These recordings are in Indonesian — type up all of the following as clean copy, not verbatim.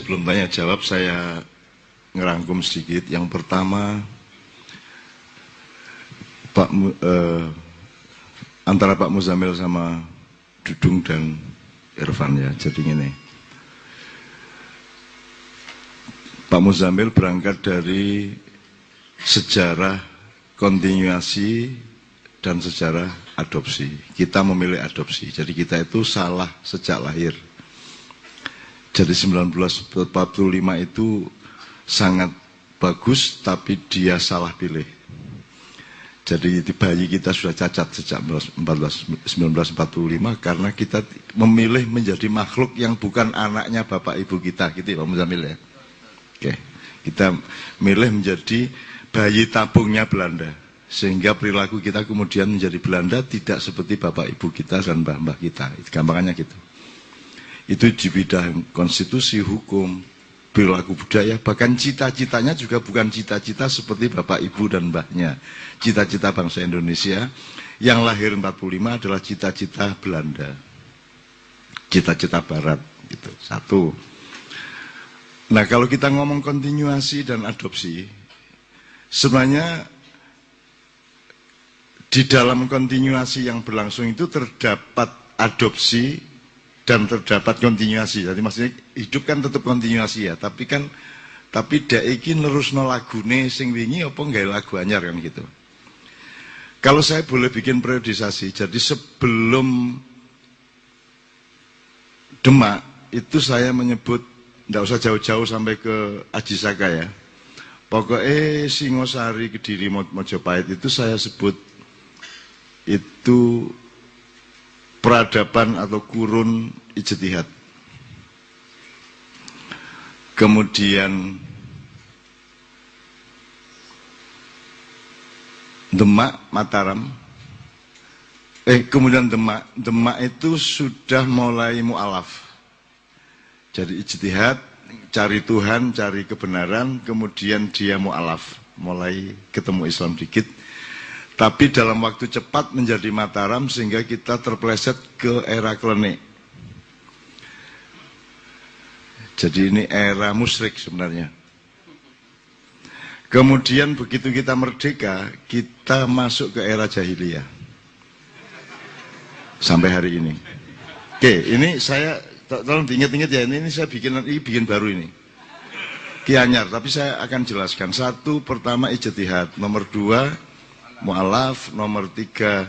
sebelum tanya jawab saya ngerangkum sedikit. Yang pertama, antara Pak Muzamil sama Dudung dan Irfan ya. Jadi gini, Pak Muzamil berangkat dari sejarah kontinuasi dan sejarah adopsi. Kita memilih adopsi, jadi kita itu salah sejak lahir. Jadi 1945 itu sangat bagus, tapi dia salah pilih. Jadi bayi kita sudah cacat sejak 1945 karena kita memilih menjadi makhluk yang bukan anaknya bapak ibu kita, gitu ya Pak Muzamil ya. Oke, kita milih menjadi bayi tabungnya Belanda, sehingga perilaku kita kemudian menjadi Belanda, tidak seperti bapak ibu kita dan mbah-mbah kita. Gampangannya gitu. Itu di bidang konstitusi, hukum, perilaku budaya, bahkan cita-citanya juga bukan cita-cita seperti bapak ibu dan mbahnya. Cita-cita bangsa Indonesia yang lahir 45 adalah cita-cita Belanda, cita-cita Barat gitu. Satu. Nah, kalau kita ngomong kontinuasi dan adopsi, sebenarnya di dalam kontinuasi yang berlangsung itu terdapat adopsi dan terdapat kontinuasi. Jadi maksudnya hidup kan tetap kontinuasi ya, tapi dek iki nerusno lagune sing wingi apa nggawe lagu anyar kan gitu. Kalau saya boleh bikin periodisasi, jadi sebelum Demak itu saya menyebut, tidak usah jauh-jauh sampai ke Aji Saka ya. Pokoknya Singosari, Kediri, Mojopahit itu saya sebut itu peradaban atau kurun ijtihad. Kemudian Demak, Mataram, kemudian Demak itu sudah mulai mu'alaf. Jadi ijtihad, cari Tuhan, cari kebenaran, kemudian dia mu'alaf, mulai ketemu Islam dikit. Tapi dalam waktu cepat menjadi Mataram sehingga kita terpeleset ke era Klenik. Jadi ini era musyrik sebenarnya. Kemudian begitu kita merdeka, kita masuk ke era jahiliyah. Sampai hari ini. Oke, ini saya, tolong diingat-ingat ya, ini saya bikin baru ini. Kianyar, tapi saya akan jelaskan. Satu, pertama ijtihad. Nomor dua, mu'alaf. Nomor tiga,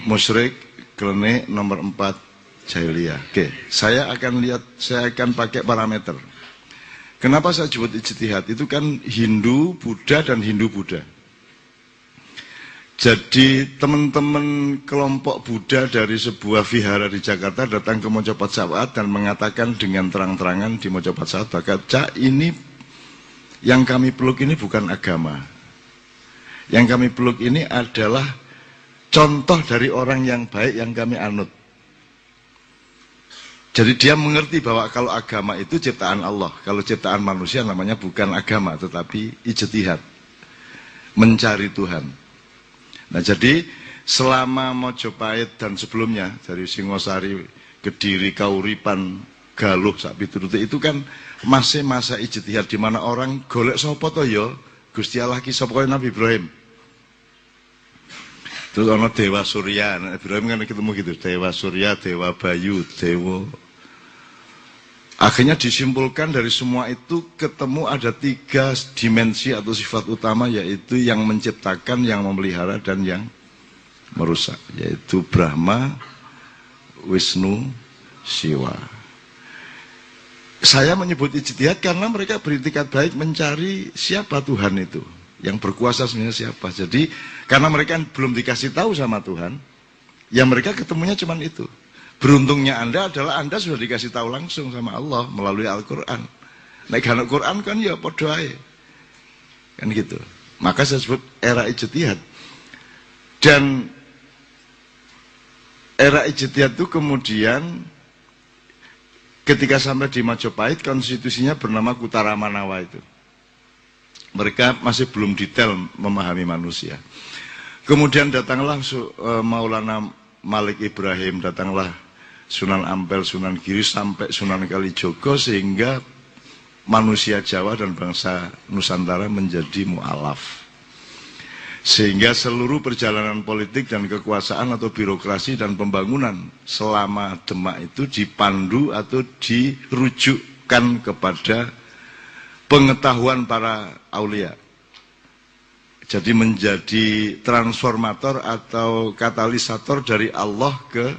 musyrik, Klenik. Nomor empat, jahiliyah. Oke, saya akan pakai parameter. Kenapa saya sebut ijtihad? Itu kan Hindu, Buddha, dan Hindu-Buddha. Jadi teman-teman kelompok Buddha dari sebuah vihara di Jakarta datang ke Mojopat Sawat dan mengatakan dengan terang-terangan di Mojopat Sawat, Cak, ini yang kami peluk ini bukan agama. Yang kami peluk ini adalah contoh dari orang yang baik yang kami anut. Jadi dia mengerti bahwa kalau agama itu ciptaan Allah, kalau ciptaan manusia namanya bukan agama tetapi ijtihad, mencari Tuhan. Nah jadi selama Mojopahit dan sebelumnya dari Singosari, Kediri, Kauripan, Galuh, Sakpiturute itu kan masih masa ijtihad di mana orang golek sapa to ya Gusti Allah ki sapa kaya Nabi Ibrahim. Terus ana Dewa Surya, Nabi Ibrahim kan ketemu gitu, Dewa Surya, Dewa Bayu, Dewa. Akhirnya disimpulkan dari semua itu ketemu ada tiga dimensi atau sifat utama, yaitu yang menciptakan, yang memelihara, dan yang merusak, yaitu Brahma, Wisnu, Siwa. Saya menyebut ijtihad karena mereka beritikat baik mencari siapa Tuhan itu, yang berkuasa sebenarnya siapa. Jadi karena mereka belum dikasih tahu sama Tuhan, ya mereka ketemunya cuma itu. Beruntungnya Anda adalah Anda sudah dikasih tahu langsung sama Allah melalui Al-Quran. Nah, karena Quran kan ya podo ae. Kan gitu. Maka saya sebut era ijtihad. Dan era ijtihad itu kemudian ketika sampai di Majapahit, konstitusinya bernama Kutaramanawa itu. Mereka masih belum detail memahami manusia. Kemudian datanglah Maulana Malik Ibrahim, datanglah Sunan Ampel, Sunan Giri, sampai Sunan Kalijogo, sehingga manusia Jawa dan bangsa Nusantara menjadi mu'alaf. Sehingga seluruh perjalanan politik dan kekuasaan atau birokrasi dan pembangunan selama Demak itu dipandu atau dirujukkan kepada pengetahuan para aulia. Jadi menjadi transformator atau katalisator dari Allah ke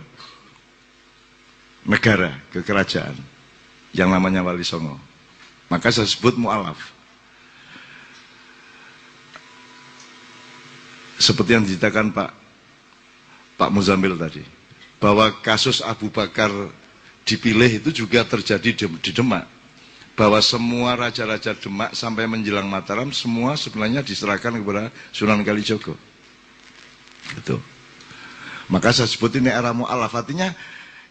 negara, ke kerajaan yang namanya Wali Songo. Maka saya sebut mu'alaf. Seperti yang diceritakan Pak Muzamil tadi, bahwa kasus Abu Bakar dipilih itu juga terjadi di Demak, bahwa semua raja-raja Demak sampai menjelang Mataram semua sebenarnya diserahkan kepada Sunan Kalijogo. Gitu. Maka saya sebut ini era mu'alaf, artinya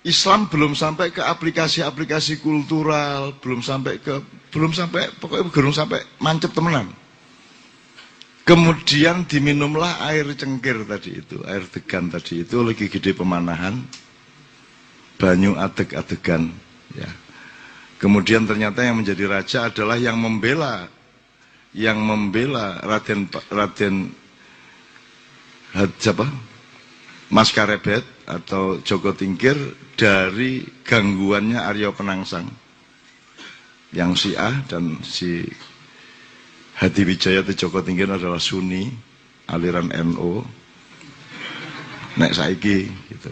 Islam belum sampai ke aplikasi-aplikasi kultural, belum sampai pokoknya belum sampai mancep temenan. Kemudian diminumlah air cengkir tadi itu, air degan tadi itu lagi gede pemanahan, banyu adeg-adegan, ya. Kemudian ternyata yang menjadi raja adalah yang membela Raden Mas Karebet atau Joko Tingkir dari gangguannya Arya Penangsang, yang Syiah, dan si Hadi Wijaya atau Joko Tingkir adalah Sunni, aliran NU, nek saiki gitu.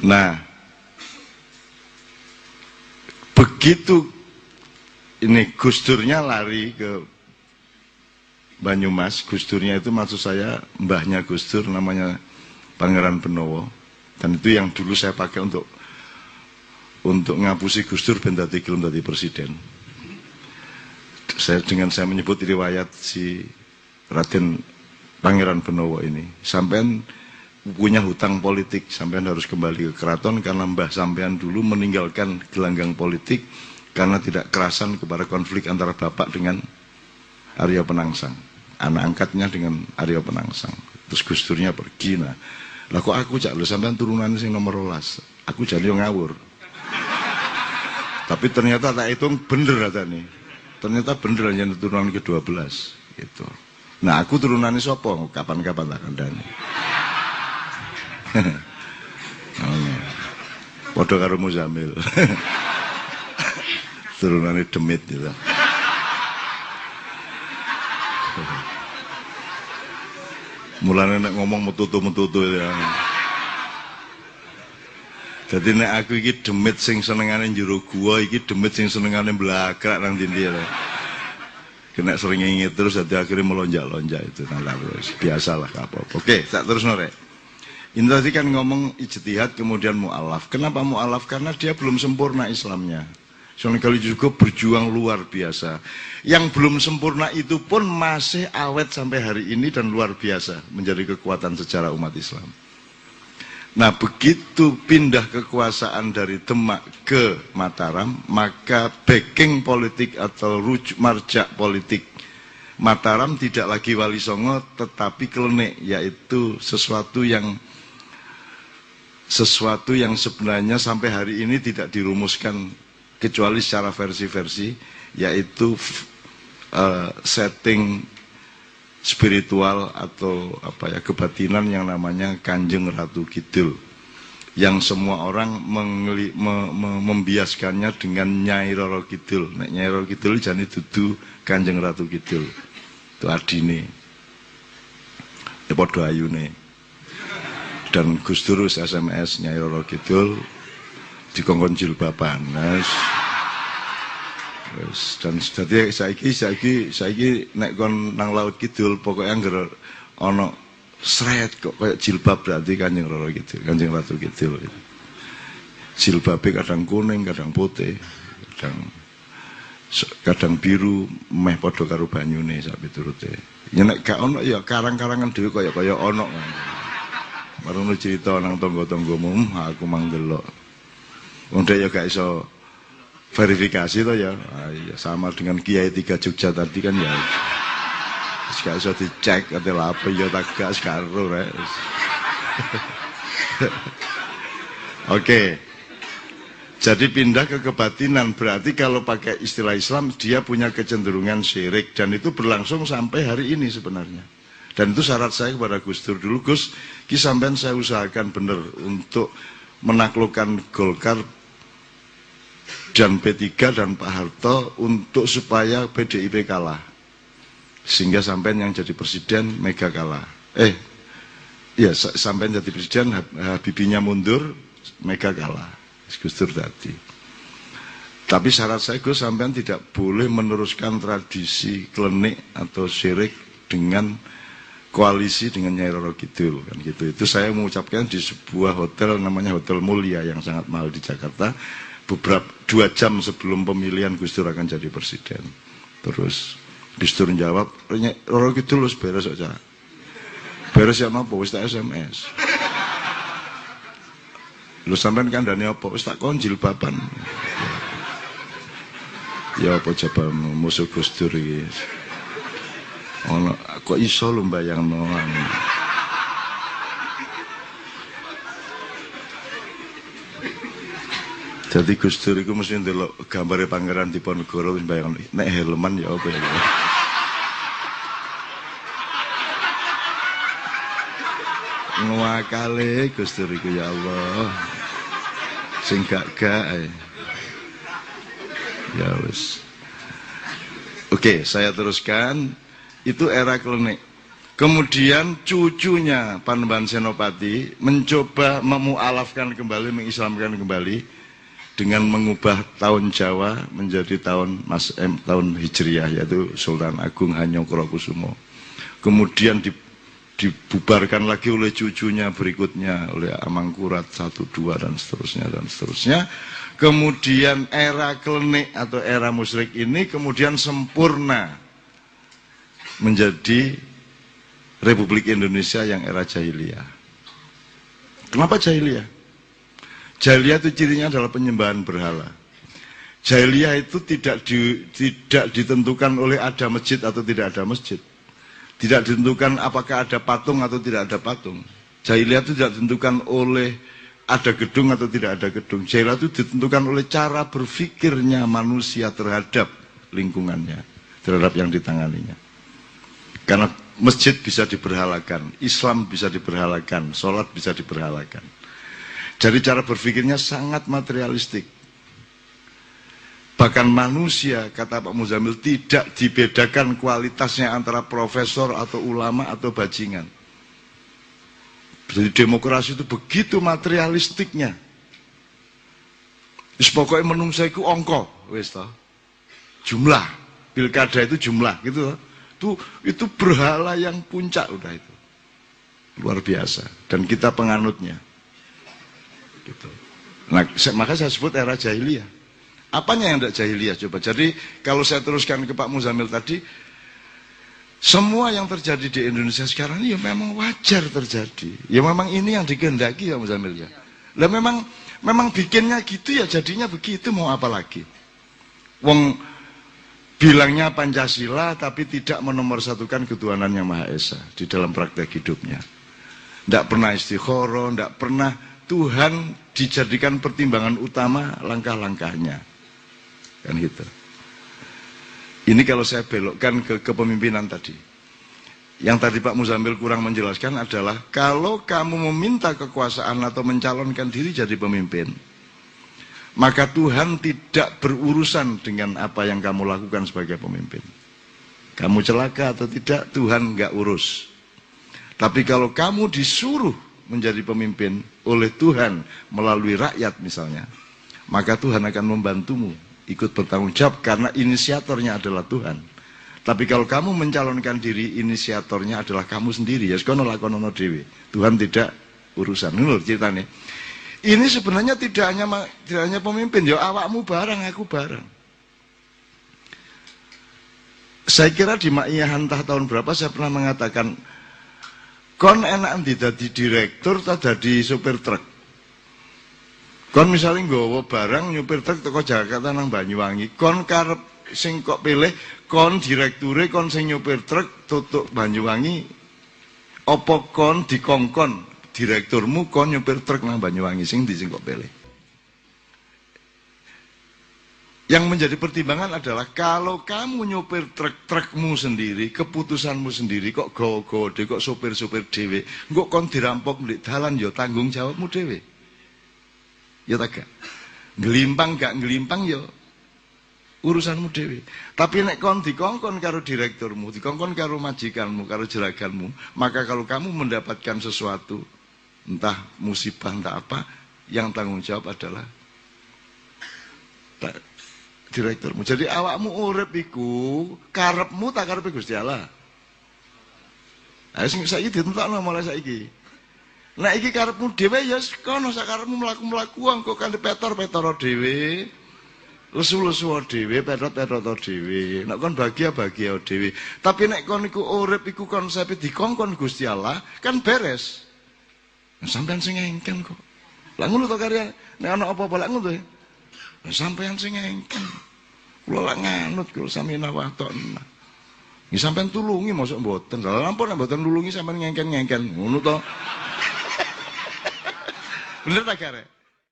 Nah, begitu ini Gus Durnya lari ke Banyumas, Gus Durnya itu maksud saya mbahnya Gus Dur, namanya Pangeran Benowo, dan itu yang dulu saya pakai untuk ngapusi Gus Dur ben dadi gelem dadi presiden. Saya menyebut riwayat si Raden Pangeran Benowo ini, sampean punya hutang politik, sampean harus kembali ke keraton karena mbah sampean dulu meninggalkan gelanggang politik karena tidak kerasan kepada konflik antara bapak dengan Arya Penangsang, anak angkatnya dengan Arya Penangsang. Terus Gus Durnya pergi, nah lah kok aku cak lho sampean turunan sing nomor 12, aku jadi ngawur. Tapi ternyata tak hitung bener nih. Ternyata bener yang turunan ke-12 gitu. Nah, aku turunannya sopo, kapan-kapan tak kandani. Podo karo Muzamil. Turunannya demit gitu. Mulane nek ngomong metutu-metutu ya. Jadi nek aku iki demit sing senengane njero gua, iki demit sing senengane blakrak nang ndi ya. Kena sering inget terus jadi akhirnya melonjak-lonjak itu. Nah, biasalah apa-apa. Oke, tak terus norek. Ini tadi kan ngomong ijtihad kemudian mu'alaf. Kenapa mu'alaf? Karena dia belum sempurna Islamnya. Sunan Kalijogo berjuang luar biasa. Yang belum sempurna itu pun masih awet sampai hari ini dan luar biasa menjadi kekuatan sejarah umat Islam. Nah, begitu pindah kekuasaan dari Demak ke Mataram, maka backing politik atau marjak politik Mataram tidak lagi Wali Songo tetapi Klenik, yaitu sesuatu yang sebenarnya sampai hari ini tidak dirumuskan kecuali secara versi-versi, yaitu setting spiritual atau kebatinan yang namanya Kanjeng Ratu Kidul, yang semua orang membiaskannya dengan Nyai Roro Kidul. Nek Nyai Roro Kidul jane dudu Kanjeng Ratu Kidul, itu adine ya padha ayune. Dan Gus Dur SMS Nyai Roro Kidul dikongkon jilbaban. Dan dadi saiki nek kon nang laut kidul pokoknya angger ana sret kok kayak jilbab berarti Kanjeng Roro Kidul, Kanjeng Ratu Kidul. Jilbabe kadang kuning, kadang putih, kadang biru, meh padha karo banyune sak piturute. Ya nek gak ono ya karang-karangan dhewe kaya ono. Baru cerita nang tangga-tanggamu, aku mang delok. Wong ya gak iso verifikasi toh ya. Ya sama dengan Kiai 3 Jogja tadi kan ya. Gak iso dicek atau apa ya tak gak sekaro rek. Oke. Jadi pindah ke kebatinan, berarti kalau pakai istilah Islam dia punya kecenderungan syirik, dan itu berlangsung sampai hari ini sebenarnya. Dan itu syarat saya kepada Gus Dur dulu, Gus, ki sampean saya usahakan benar untuk menaklukkan Golkar dan P3 dan Pak Harto untuk supaya PDIP kalah. Sehingga sampean yang jadi presiden, Mega kalah. Ya sampean jadi presiden, Habibie-nya mundur, Mega kalah. Gus Dur tadi. Tapi syarat saya, Gus, sampean tidak boleh meneruskan tradisi klenik atau syirik dengan koalisi dengan Nyai Roro Kidul, kan gitu. Itu saya mengucapkan di sebuah hotel namanya Hotel Mulia yang sangat mahal di Jakarta. Beberapa 2 jam sebelum pemilihan Gus Dur akan jadi presiden. Terus Gus Dur jawab, Roro Kidul wis beres aja. Beres ya napa wis tak SMS. Lu sampean kandhane apa? Wis tak kon jilbaban. Ya apa coba musuh Gus Dur iki. Ono kok iso lu mbayangno. Jadi Gus Dur iku mesti ndelok gambare Pangeran Diponegoro wis mbayangno nek helman ya apa ya. Ngwakale Gus Dur iku ya Allah. Sing gak ya wis. Oke, saya teruskan. Itu era klenik. Kemudian cucunya Panembahan Senopati mencoba memualafkan kembali, mengislamkan kembali dengan mengubah tahun Jawa menjadi tahun Hijriah, yaitu Sultan Agung Hanyokrokusumo. Kemudian dibubarkan lagi oleh cucunya berikutnya, oleh Amangkurat 1, 2 dan seterusnya dan seterusnya. Kemudian era klenik atau era musyrik ini kemudian sempurna menjadi Republik Indonesia yang era jahiliyah. Kenapa jahiliyah? Jahiliyah itu cirinya adalah penyembahan berhala. Jahiliyah itu tidak ditentukan oleh ada masjid atau tidak ada masjid. Tidak ditentukan apakah ada patung atau tidak ada patung. Jahiliyah itu tidak ditentukan oleh ada gedung atau tidak ada gedung. Jahiliyah itu ditentukan oleh cara berpikirnya manusia terhadap lingkungannya, terhadap yang ditanganinya. Karena masjid bisa diberhalakan, Islam bisa diberhalakan, sholat bisa diberhalakan. Jadi cara berpikirnya sangat materialistik. Bahkan manusia, kata Pak Muzamil, tidak dibedakan kualitasnya antara profesor atau ulama atau bajingan. Jadi demokrasi itu begitu materialistiknya. Wis pokoknya menungsa iku angka, wis toh. Jumlah, pilkada itu jumlah, gitu toh. Itu berhala yang puncak udah itu. Luar biasa. Dan kita penganutnya. Gitu. Nah, maka saya sebut era jahiliyah. Apanya yang tidak jahiliyah coba? Jadi kalau saya teruskan ke Pak Muzamil tadi, semua yang terjadi di Indonesia sekarang ini ya memang wajar terjadi. Ya memang ini yang dikehendaki ya Muzamil ya. Lah memang bikinnya gitu ya, jadinya begitu, mau apa lagi? Wong bilangnya Pancasila tapi tidak menomorsatukan ketuhanan yang Maha Esa di dalam praktek hidupnya. Tidak pernah istikharah, tidak pernah Tuhan dijadikan pertimbangan utama langkah-langkahnya. Kan gitu. Ini kalau saya belokkan ke kepemimpinan tadi. Yang tadi Pak Muzamil kurang menjelaskan adalah kalau kamu meminta kekuasaan atau mencalonkan diri jadi pemimpin, maka Tuhan tidak berurusan dengan apa yang kamu lakukan sebagai pemimpin. Kamu celaka atau tidak, Tuhan nggak urus. Tapi kalau kamu disuruh menjadi pemimpin oleh Tuhan melalui rakyat misalnya, maka Tuhan akan membantumu ikut bertanggung jawab karena inisiatornya adalah Tuhan. Tapi kalau kamu mencalonkan diri, inisiatornya adalah kamu sendiri. Ya sekono lakonono dewe. Tuhan tidak urusan. Ini loh ceritanya. Ini sebenarnya tidak hanya pemimpin, ya awakmu barang, aku barang. Saya kira di Maiyah entah tahun berapa saya pernah mengatakan, kon enak dadi direktur atau dadi supir truk. Kon misalnya nggawa barang nyupir truk teko Jakarta nang Banyuwangi, kon karep sing kok pilih kon direkture kon sing nyupir truk tutuk Banyuwangi, apa kon dikongkon direkturmu kon nyupir truk nang Banyuwangi, sing kok pilih. Yang menjadi pertimbangan adalah kalau kamu nyopir truk-trukmu sendiri, keputusanmu sendiri, kok go-go, kok sopir-sopir dewe, kok kon dirampok di dalan, ya tanggung jawabmu dewe. Ya tak gak? Ngelimpang gak ngelimpang ya urusanmu dewe. Tapi nek kon dikongkon karo direkturmu, dikongkon karo majikanmu, karo jeraganmu, maka kalau kamu mendapatkan sesuatu, entah musibah, entah apa, yang tanggung jawab adalah direkturmu. Jadi awakmu urip iku karepmu tak karepe Gusti Allah. Sing saiki ditentokno mulai saiki. Nek iki karepmu dhewe ya kono sak karepmu mlaku-mlaku engko kanthi petor-petor dhewe. Lesu-lesu dhewe, petot-petot dhewe. Nek kon bahagia-bahagia dhewe. Tapi nek kon iku urip iku konsepe dikongkon Gusti Allah, kan beres. Sampeyan sing engken kok. Lah ngono to karya. Nek ana apa-apa lak ngono to. Sampeyan sing engken. Kula lak nganut kula sami nawatona. Nggih sampeyan tulungi mosok mboten. Lah ampun nek mboten nulungi sampeyan ngengken-ngengken. Ngono to. Bener ta, Kare?